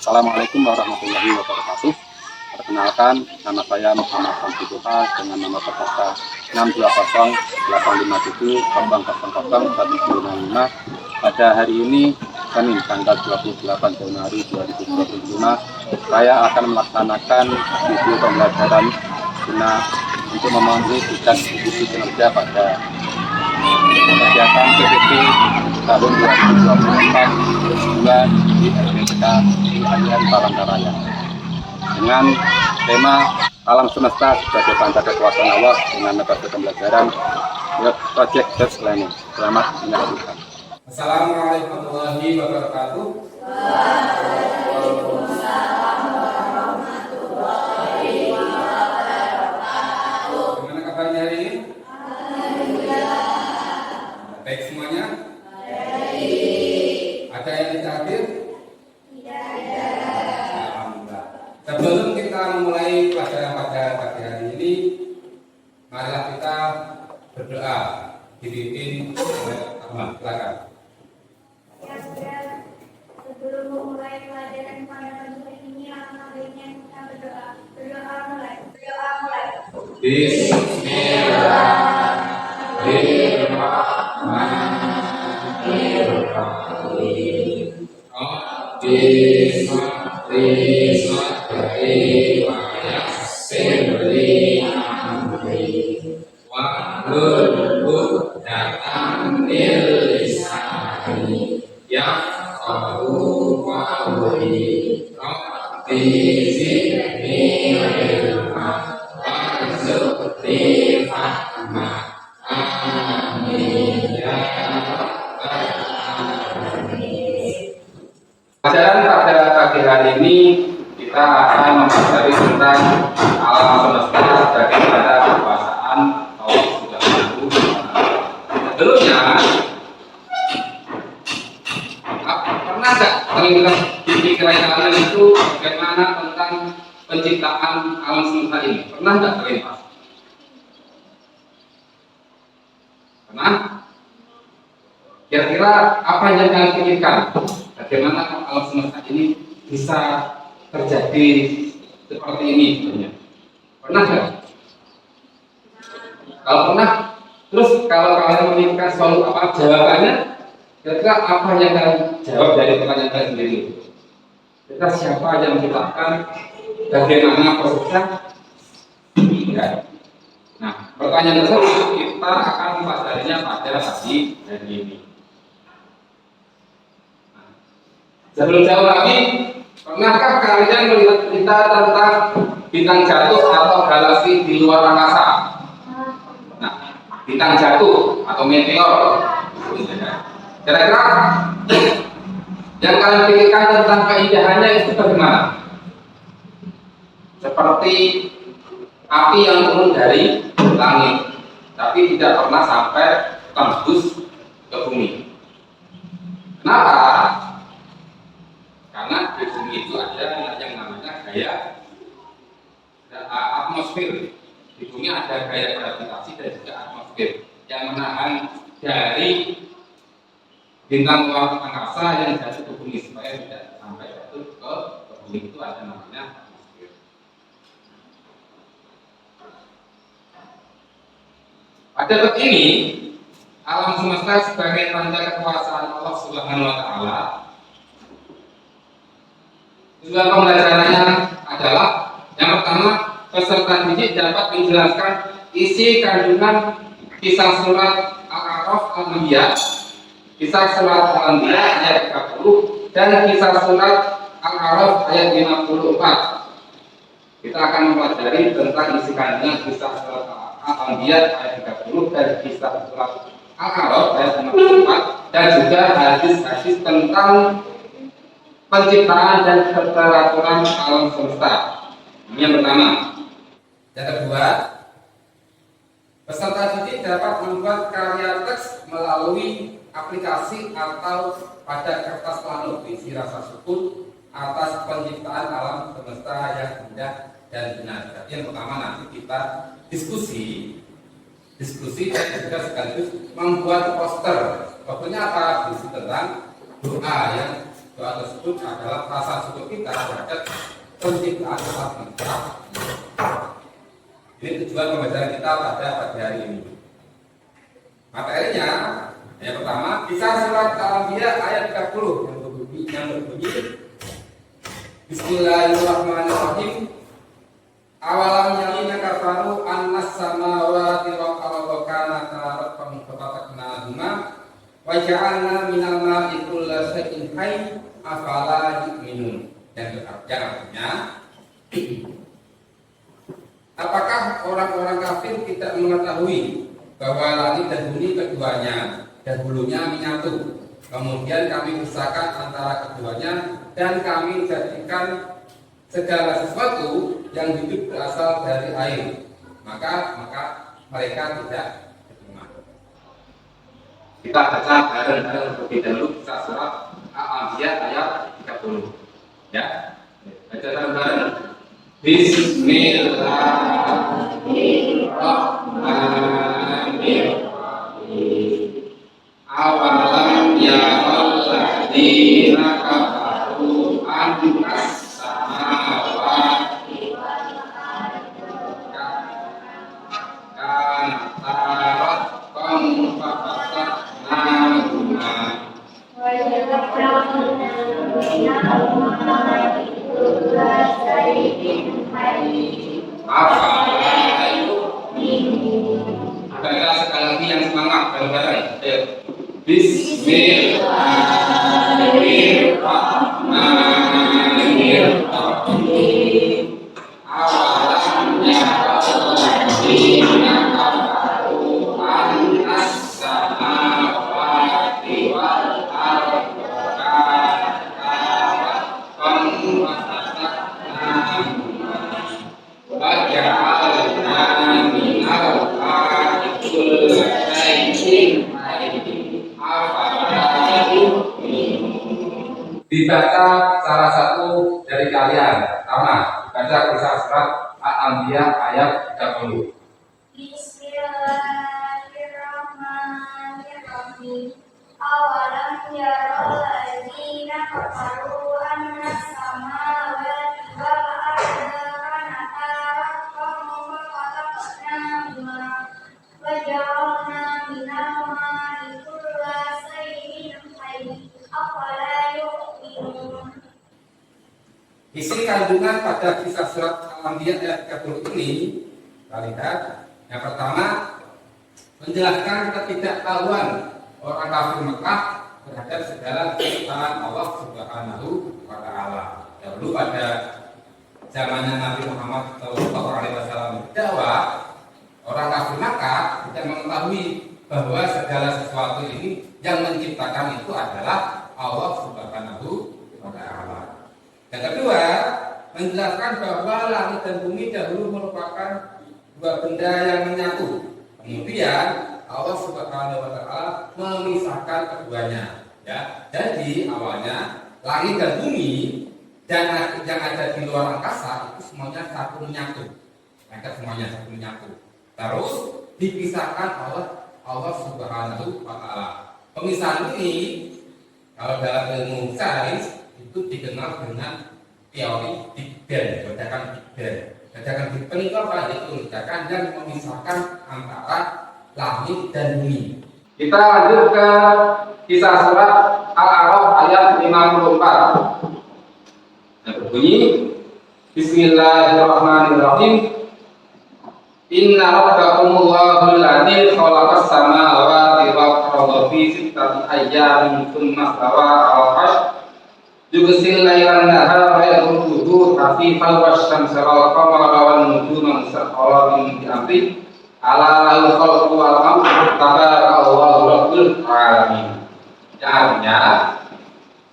Assalamualaikum warahmatullahi wabarakatuh. Perkenalkan, nama saya Muhammad Samsiduha dengan nomor peserta 6285857000105. Pada hari ini, Senin tanggal 28 Januari 2025, saya akan melaksanakan video pembelajaran guna untuk memenuhi tugas divisi kinerja pada kegiatan PPP tahun 2024 di LPK Alian Palangkaraya dengan tema alam semesta sebagai panca kekuasaan Allah dengan metode pembelajaran Project Based Learning. Selamat menyaksikan. Assalamualaikum warahmatullahi wabarakatuh. Gimana kabarnya hari ini? Baik semuanya? Ada yang tidak hadir? Alhamdulillah. Sebelum kita memulai pelajaran pada pagi hari ini, marilah kita berdoa dipimpin oleh Ahmad. Silakan. Sebelum memulai pelajaran pada pagi hari ini, alangkah baiknya kita berdoa. Berdoa mulai. Pelajaran pada pagi hari ini kita akan mempelajari tentang alam semesta sebagai panca kekuasaan Allah Subhanahu wa Ta'ala. Sebelumnya, pernah nggak terlintas di pikiran kalian itu bagaimana tentang penciptaan alam semesta ini? Pernah nggak terlintas? Pernah? Kira-kira apa yang kalian pikirkan? Bagaimana alam semesta ini bisa terjadi seperti ini sebenarnya? Pernah nggak? Kalau pernah, terus kalau kalian memikirkan soal apa jawabannya, kira-kira apa yang kalian jawab dari pertanyaan kalian sendiri? Kira-kira siapa yang menciptakan? Bagaimana prosesnya? Tidak. Nah, pertanyaan tersebut kita akan mempelajarinya pada pagi hari ini. Sebelum jauh lagi, pernahkah kalian melihat berita tentang bintang jatuh atau galaksi di luar angkasa? Nah, bintang jatuh atau meteor. Kira-kira yang kalian pikirkan tentang keindahannya itu bagaimana? Seperti api yang turun dari langit, tapi tidak pernah sampai tembus ke bumi. Kenapa? Karena di bumi itu ada yang namanya gaya atmosfer. Di bumi ada gaya gravitasi dan juga atmosfer yang menahan dari bintang luar angkasa yang jatuh ke bumi supaya tidak sampai jatuh ke bumi. Itu ada namanya atmosfer. Pada bab ini, alam semesta sebagai panca kekuasaan Allah Subhanahu wa Ta'ala. Tujuan pembelajarannya adalah yang pertama, peserta didik dapat menjelaskan isi kandungan kisah surat Al-A'raf Al-Anbiya, kisah surat Al-Anbiya ayat 30 dan kisah surat Al-A'raf ayat 54. Kita akan mempelajari tentang isi kandungan kisah surat Al-Anbiya ayat 30 dan kisah surat Al-A'raf ayat 54 dan juga hadis-hadis tentang penciptaan dan keteraturan alam semesta. Yang pertama. Yang kedua, peserta didik dapat membuat karya teks melalui aplikasi atau pada kertas plano berisi rasa syukur atas penciptaan alam semesta yang indah dan benar. Yang pertama nanti kita diskusi dan juga sekaligus membuat poster. Posternya apa? Berisi tentang doa yang Doa tersebut adalah rasa syukur kita terhadap penciptaan alam semesta. Ini tujuan pembelajaran kita pada pagi hari ini. Materinya yang pertama kisah surat Al-Anbiya ayat 30 yang berbunyi Bismillahirrahmanirrahim. Awalam yalina kafaru annas samawati wal arda kanata ratqan fafataqnahuma wa ja'alna minal ma'i kulla shay'in hayy afala yu'minun. Dan artinya apakah orang-orang kafir tidak mengetahui bahwa langit dan bumi keduanya dahulunya menyatu, kemudian kami pisahkan antara keduanya dan kami jadikan segala sesuatu yang hidup berasal dari air, maka mereka tidak beriman. Kita baca bareng-bareng terlebih dahulu kisah surat Al-Anbiya ayat 30. Ya, baca bareng-bareng. Bismillahirrahmanirrahim. Awalam yarau ladina kafaru annas samawati kanata ratqan fafataqnahuma Baiklah, sekali lagi yang semangat bareng-bareng. Bismillahirrahmanirrahim. Awalam yarau ladina kafaru annas samawati wal arda kanata ratqan fafataqnahuma wa ja'alna minal ma'i kulla shay'in hayy afala yu'minun. Dibaca salah satu dari kalian. Pertama, baca kisah surat Al-Anbiya ayat 30. Bismillahirrahmanirrahim. Awalam yarau ladina kafaru annas samawati wal arda kanata ratqan fafataqnahuma wa ja'alna minal ma'i kulla shay'in hayy afala yu'minun. Isi kandungan pada kisah surat Al-Anbiya ayat 30 ini, kita lihat yang pertama menjelaskan ketidaktahuan orang kafir Mekah terhadap segala ciptaan Allah Subhanahu wa Ta'ala. Dahulu pada zamannya Nabi Muhammad SAW berdakwah, orang kafir Mekah tidak mengetahui bahwa segala sesuatu ini yang menciptakan itu adalah Allah Subhanahu wa Ta'ala. Yang kedua, menjelaskan bahwa langit dan bumi dahulu merupakan dua benda yang menyatu. Kemudian Allah Subhanahu wa Ta'ala memisahkan keduanya. Ya, jadi awalnya langit dan bumi dan yang ada di luar angkasa itu semuanya satu menyatu. Mereka semuanya satu menyatu. Terus dipisahkan oleh Allah Subhanahu wa Ta'ala. Pemisahan ini kalau dalam ilmu sains itu dikenal dengan teori Big Bang, ledakan Big Bang. Ledakan Big Bang itu apa? Itu ledakan yang memisahkan antara langit dan bumi. Kita lanjut ke kisah surat Al-A'raf ayat 54. Yang berbunyi Bismillahirrahmanirrahim. Inna rabbakumullahu alladzi khalaqas samawati wal arda fi sittati ayyamin tsumma stawa 'alal 'arsy yughsil laylan nahara yatlubuhu hafifan wasyamsa wal qamara wan nujuma musakhkharatin bi amri ala lahul khalqu wal amru tabarakallahu rabbul alamin. Artinya,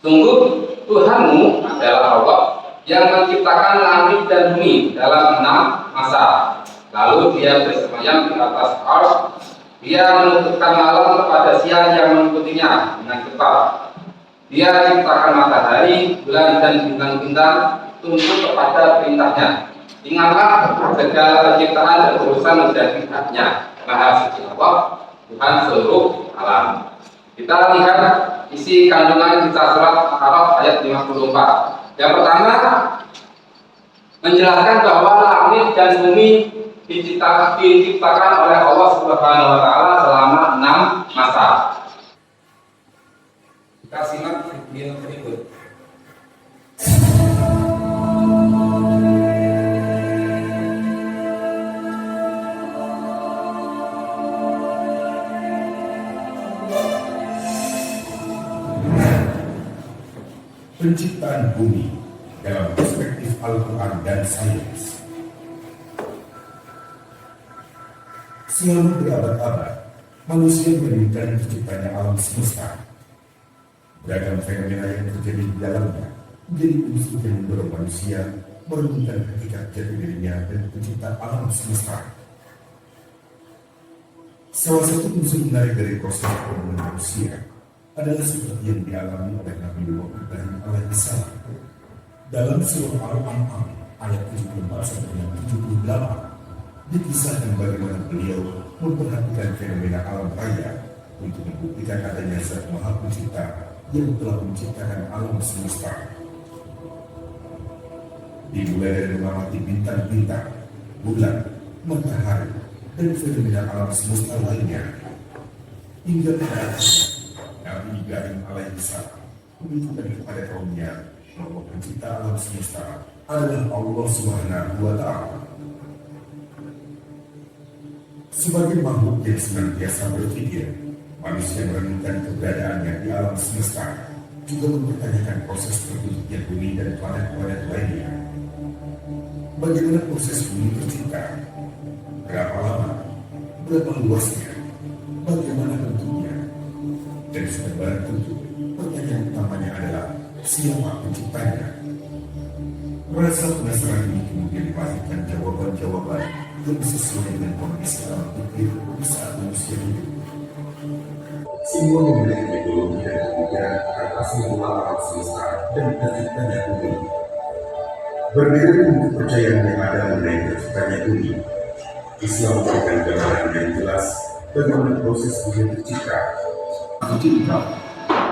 sungguh Tuhanmu adalah Allah yang menciptakan langit dan bumi dalam 6 masa. Lalu dia bersemayam di atas arsy. Dia menutupkan malam kepada siang yang mengikutinya dengan cepat. Dia ciptakan matahari, bulan dan bintang-bintang tunduk kepada perintahnya. Ingatlah segala penciptaan dan urusan menjadi haknya. Maha suci Allah, Tuhan seluruh alam. Kita lihat isi kandungan kisah surat Al-A'raf ayat 54. Yang pertama, menjelaskan bahwa langit dan bumi diciptakan oleh Allah Subhanahu wa taala selama 6 masa. Kita simak video berikut. Penciptaan bumi dalam perspektif Al-Quran dan sains. Selama berabad-abad, manusia menemukan terciptanya alam semesta. Beragam fenomena yang terjadi di dalamnya menjadi unsur yang mendorong manusia merenungkan hakikat jati dirinya dan pencipta alam semesta. Salah satu unsur menarik dari proses pembangunan manusia adalah seperti yang dialami oleh Nabi Nuh alaihissalam dalam surah Al-An'am ayat 74-78 dikisahkan bagaimana beliau memperhatikan fenomena alam raya untuk membuktikan adanya Zat Maha Pencipta yang telah menciptakan alam semesta. Dimulai dari mengamati bintang-bintang, bulan, matahari, dan fenomena alam semesta lainnya, hingga pada akhirnya Nabi Ibrahim alaihissalam menunjukkan kepada kaumnya bahwa pencipta alam semesta adalah Allah Subhanahu wa taala. Sebagai makhluk yang senantiasa berpikir, manusia merenungkan keberadaannya di alam semesta, juga mempertanyakan proses terbentuknya bumi dan planet-planet lainnya. Bagaimana proses bumi tercipta? Berapa lama? Berapa luasnya? Bagaimana bentuknya? Dan sebenarnya tentu, pertanyaan utamanya adalah siapa penciptanya? Rasa penasaran ini kemudian melahirkan jawaban-jawaban yang sesuai dengan kondisi alam pikir di saat manusia hidup. Semua memiliki metodologi dan pemikiran atas mula alam semesta dan terciptanya bumi. Berbeda dengan kepercayaan yang ada mengenai terciptanya bumi, Islam memberikan gambaran yang jelas bagaimana proses bumi tercipta. Tercipta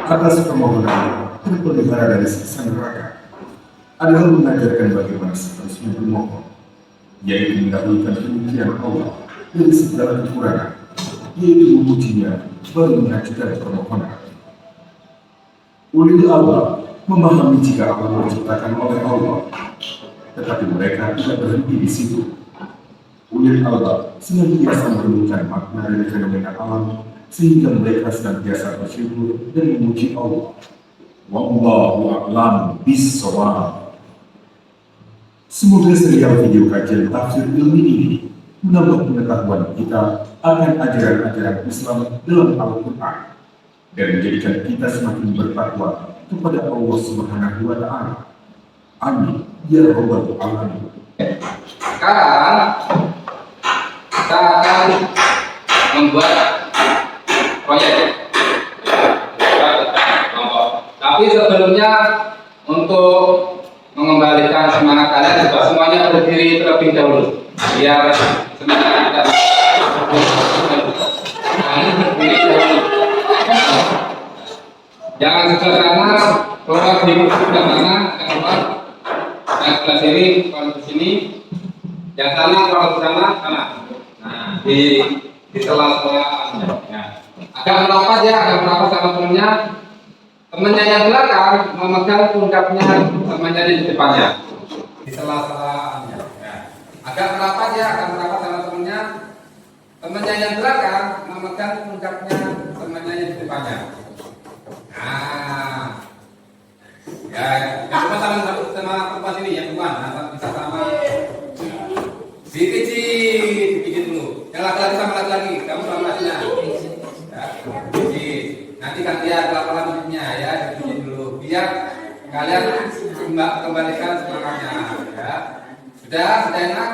atas permohonan terpelihara dari siksa neraka adalah mengajarkan bagaimana seharusnya bermohon, yaitu mendahulukan kemuliaan Allah dari segala kekurangan, yaitu memujinya baru mengajukan permohonan. Ulil Allah memahami jika Allah diciptakan oleh Allah, tetapi mereka tidak berhenti di situ. Ulil Allah senantiasa merenungkan makna dari fenomena alam, sehingga mereka senantiasa bersyukur dan memuji Allah. Wallahu a'lam bis-shawab. Semoga serial video kajian tafsir ilmi ini menambah pengetahuan kita akan ajaran-ajaran Islam dalam Al-Quran dan menjadikan kita semakin bertakwa kepada Allah Subhanahu wa taala. Amin ya rabbal alamin. Sekarang kita akan membuat proyek. Tapi sebelumnya, untuk mengembalikan semangat kalian, coba semuanya berdiri terlebih dahulu biar semangat kita berdiri dahulu. Jangan sebelah sana, keluar di sebelah sana, keluar. Yang sebelah sini, keluar ke sini. Yang sana, keluar ke sana, sana. Nah, di sela-sela. Ya. Agak merapat ya, agak merapat sama temennya. Temannya yang belakang memegang pundaknya temannya di depannya, di sela-sela. Ya. Agak merapat ya, agak merapat sama temannya. Temannya yang belakang memegang pundaknya temannya di depannya. Nah, ya, yang cuma sama perempuan sini, yang perempuan, nah, bisa sama. Dipijit dulu. Yang laki-laki sama laki-lagi, kamu sama lakinya. Ya, nanti gantian laporan hidupnya ya, dipijit dulu. Biar kalian kembalikan semangatnya. Ya, sudah enak.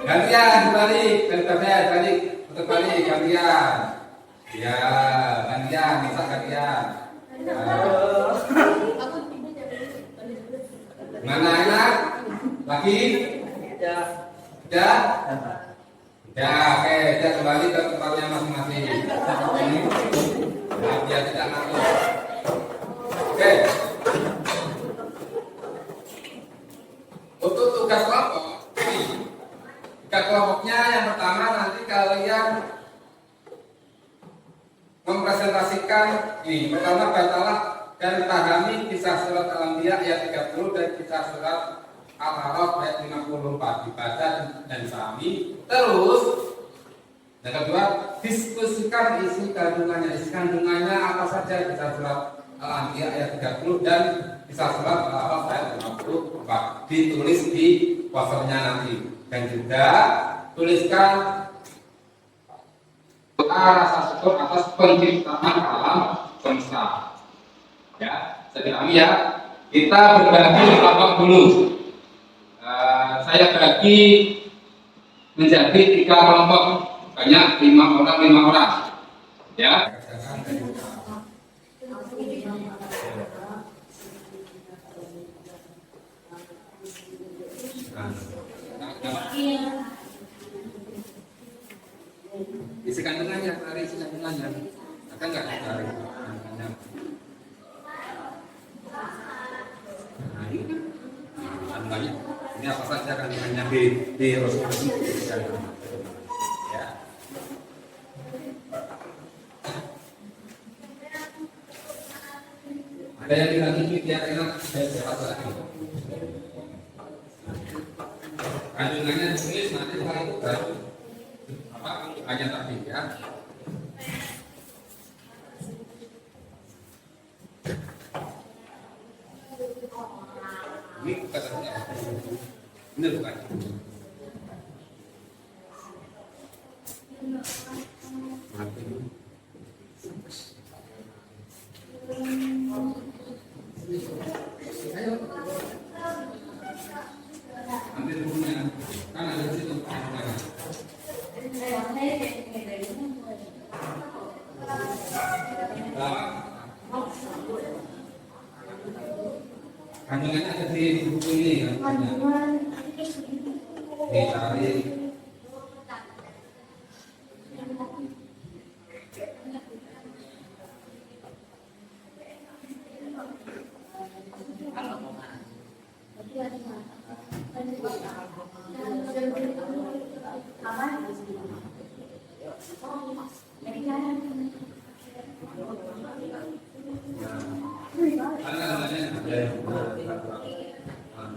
Gantian balik, balik, untuk balik gantian. Ya, gantian, bisa gantian. Mana enak? Lagi? Sudah? Ya, oke, kita kembali ke tempatnya masing-masing. tadi kisah surat Al-Anbiya ayat 30 dan kisah surat Al-A'raf ayat 54 dibaca dan dipahami. Terus yang kedua, diskusikan isi kandungannya. Isi kandungannya apa saja kisah surat Al-Anbiya ayat 30 dan kisah surat Al-A'raf ayat 54. Ditulis di posternya nanti. Dan juga tuliskan doa rasa syukur atas penciptaan alam semesta. Ya, saya pahami ya. Kita berbagi kelompok dulu. Saya bagi menjadi 3 kelompok, banyak 5 orang. Ya. Isi kandungannya, tarik isi kandungannya. Akan nggak tarik kandungannya? Nah, ini kan kandungannya. Ini apa saja kandungannya di Rasul ya. Ada yang bilang ini biar enak, saya jawab lagi. Kandungannya ditulis nanti setelah itu baru apa hanya tadi ya. Ini bukan ini bukan. Ayo. Ambil bukunya, kan ada di situ. Kandungannya ada di buku ini kandungannya. Ditarik.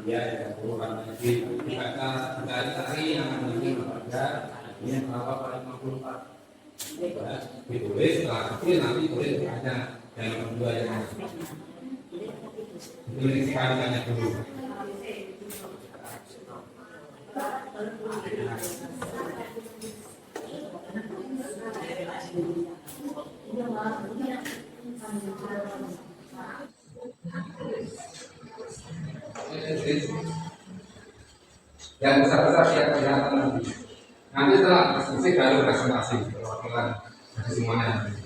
Ya, bukan lagi kata dari yang ini ada ini berapa paling 54 ditulis setelah itu nanti tulis hanya yang kedua yang tulis kandungannya dulu. Yang besar-besar siap kelihatan nanti. Nanti setelah diskusi baru presentasi perwakilan dari semuanya nanti.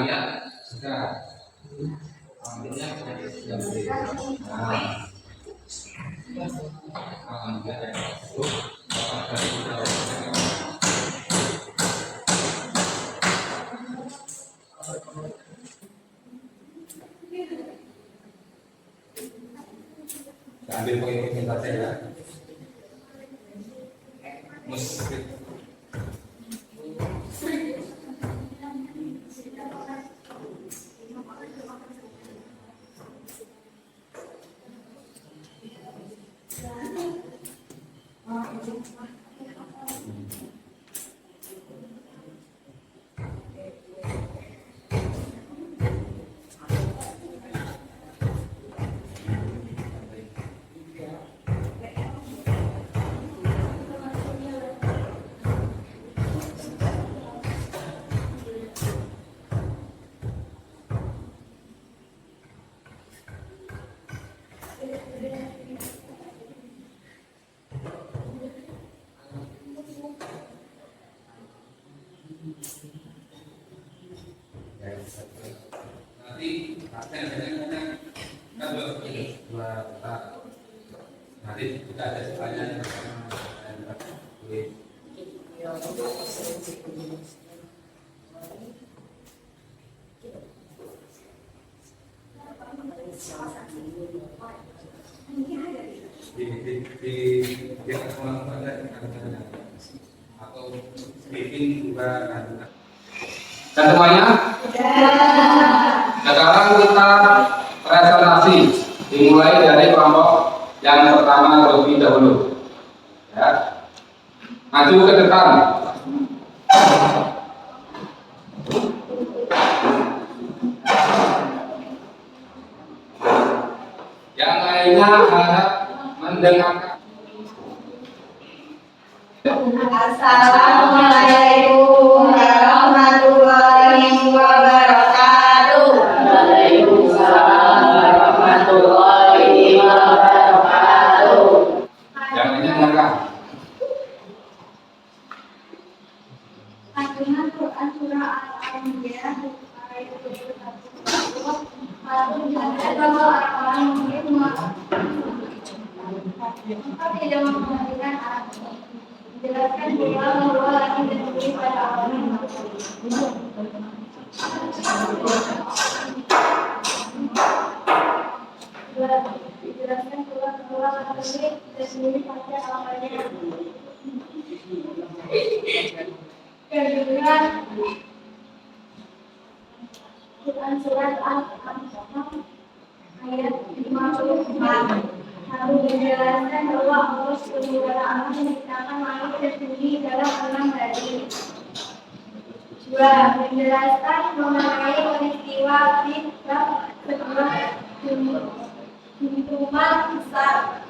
Ya, sudah. Ambilnya yang ambil poin-poin saja ya. Musik. Nanti kita ada pertanyaan di atau briefing juga dan semuanya. Sekarang kita presentasi dimulai dari kelompok yang pertama terlebih dahulu. Ya. Maju ke depan. Yang lainnya harap mendengarkan. Assalamualaikum warahmatullahi wabarakatuh. Waalaikumsalam warahmatullahi wabarakatuh. Yang lainnya mendengarkan. Kandungan Quran surah Al-Anbiya ayat 21. Lalu diangkat bahwa orang-orang mungkin maka tidak memperhatikan artinya. Dijelaskan pula bahwa lagi ditulis pada orang yang dijelaskan pula bahwa lagi ditulis pada awalnya. Kedua, Quran surat Al-Anbiya ayat 54. Lalu dijelaskan bahwa Allah SWT menciptakan langit dan bumi dalam 6 hari. 2. Menjelaskan mengenai peristiwa Fitrah sebuah hitungan besar.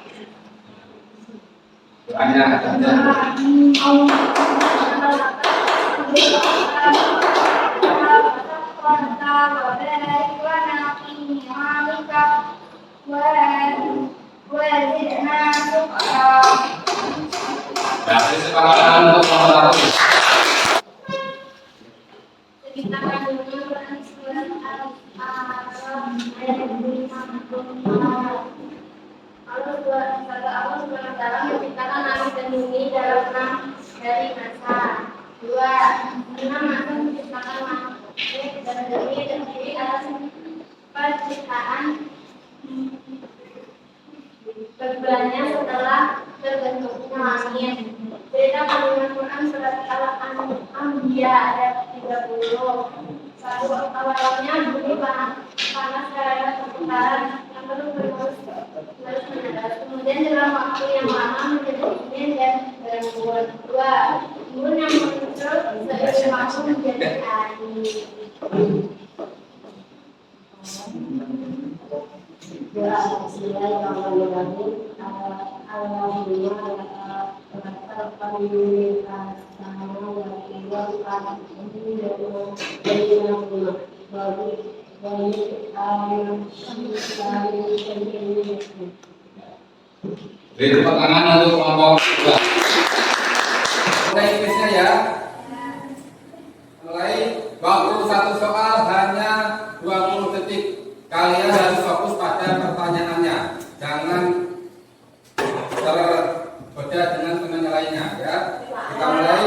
Dari kesepakatan untuk nomor 1. Ceritakan dulu Quran surat Al-A'raf ayat 54. Allah SWT menciptakan langit dan bumi dalam 6 hari masa. 2. 6 masa menciptakan langit dan bumi terdiri atas penciptaan berbulannya setelah terbentuknya langit. Cerita kandungan Quran surat Al-Anbiya ayat 30. 1. Awalnya bumi panas karena perputaran yang terus menerus. Kemudian dalam waktu yang lama menjadi dingin dan berembun. 2. Embun yang muncul seiring waktu menjadi air. Beri tepuk tangan untuk kelompok 2. Mulai kuisnya ya. Mulai waktu satu soal hanya 20 detik. Kalian harus fokus pada pertanyaannya. Jangan berbeda dengan teman lainnya ya. Kita mulai.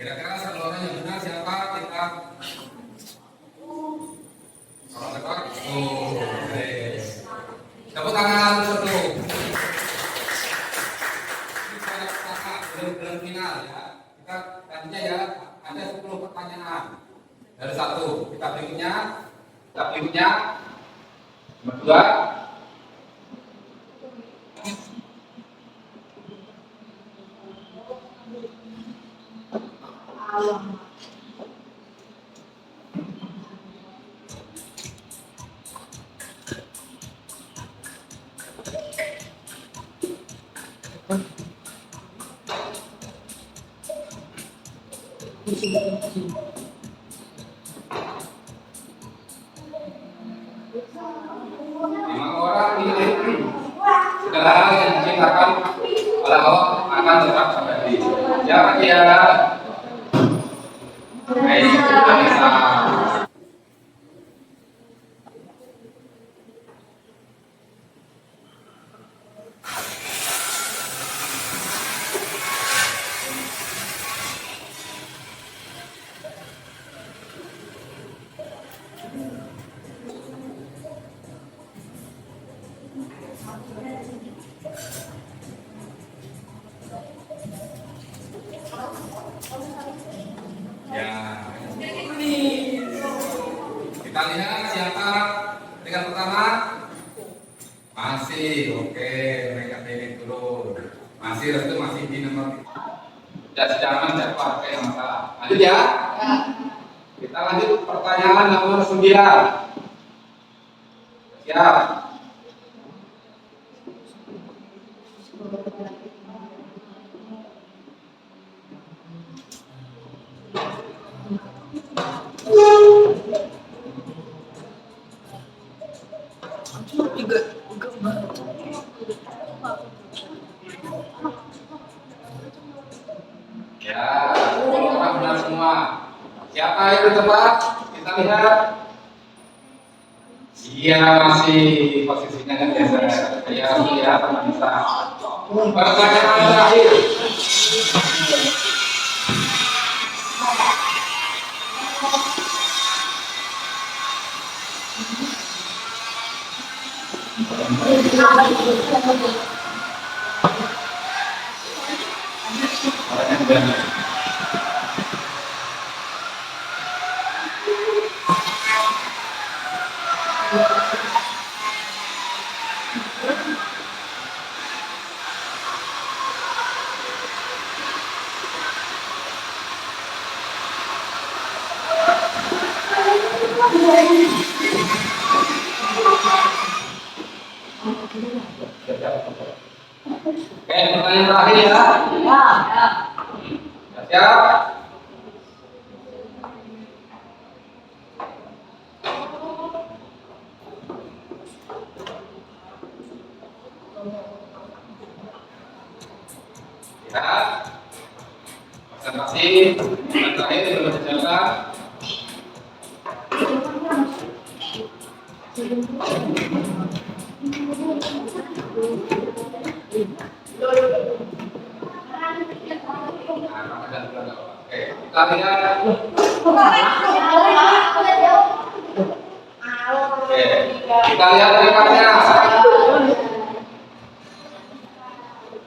Kira-kira satu orang yang benar siapa? Kita orang tepat. Tepuk tangan satu. Kita belum final ya. Kita tadinya ya ada 10 pertanyaan. Dari satu, kita berikutnya nomor 2. Lima orang ini segala hal yang diciptakan oleh Allah akan tetap abadi. Siapa dia? Aisyah. Ya, kita lihat siapa dengan pertama. Masih oke, mereka pilih dulu. Masih restu masih di nomor. Jangan dapat kayak masalah. Lanjut ya. Kita lanjut pertanyaan nomor 9. Siap. Ya, orang benar semua. Siapa yang tercepat? Kita lihat. Iya, masih posisinya kan biasa. Ya, teman bisa. Pertanyaan terakhir. Oke, pertanyaan terakhir ya. Siap? Ya. Konsentrasi. Pertanyaan terakhir belum berjalan. Oke, kita lihat. Oke, kita lihat peringkatnya.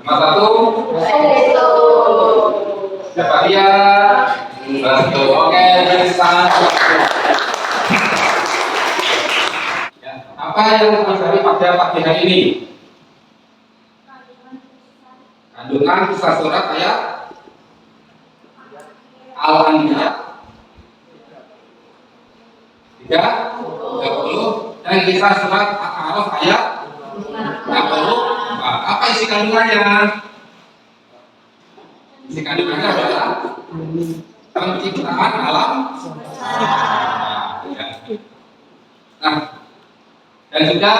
Nomor 1. Siapa dia? Betul. Oke, dari sangat. Ya, apa yang terjadi pada pagi hari ini? Kandungan kisah surat ayat Al-Anbiya 30 dan kisah surat Al-A'raf ayat 60. Apa isi kandungannya? Isi kandungannya adalah penciptaan alam. Nah, dan juga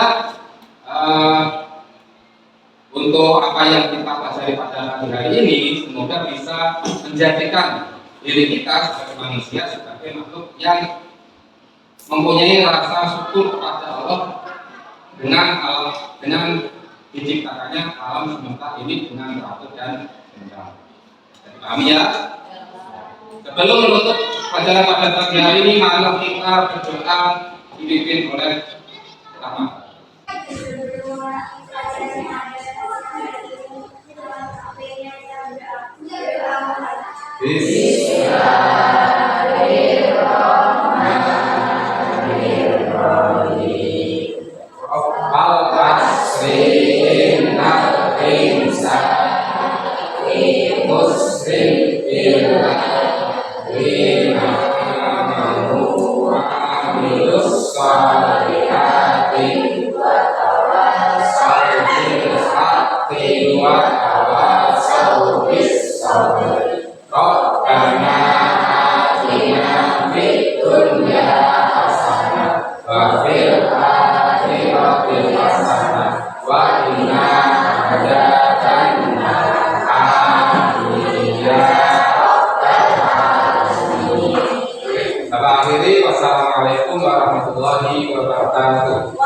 untuk apa yang kita pelajari pada pagi hari ini, semoga bisa menjadikan diri kita sebagai manusia, sebagai makhluk yang mempunyai rasa syukur kepada Allah dengan diciptakannya alam semesta ini dengan teratur dan benar. Jadi pahami ya. Sebelum menutup pelajaran pada pagi hari ini, marilah kita berdoa dipimpin oleh pertama. Bismillahirrahmanirrahim. Rabbal asri innal insana muslim billah lima amanu wa amilus salihati wa tawasaw bil haqqi wa tawasaw bis sabr. Rabbana atina fid dunya hasanah wa fil akhirati hasanah wa qina adzabannar. Amin ya rabbal alamin. Akhiri, wassalamualaikum warahmatullahi wabarakatuh.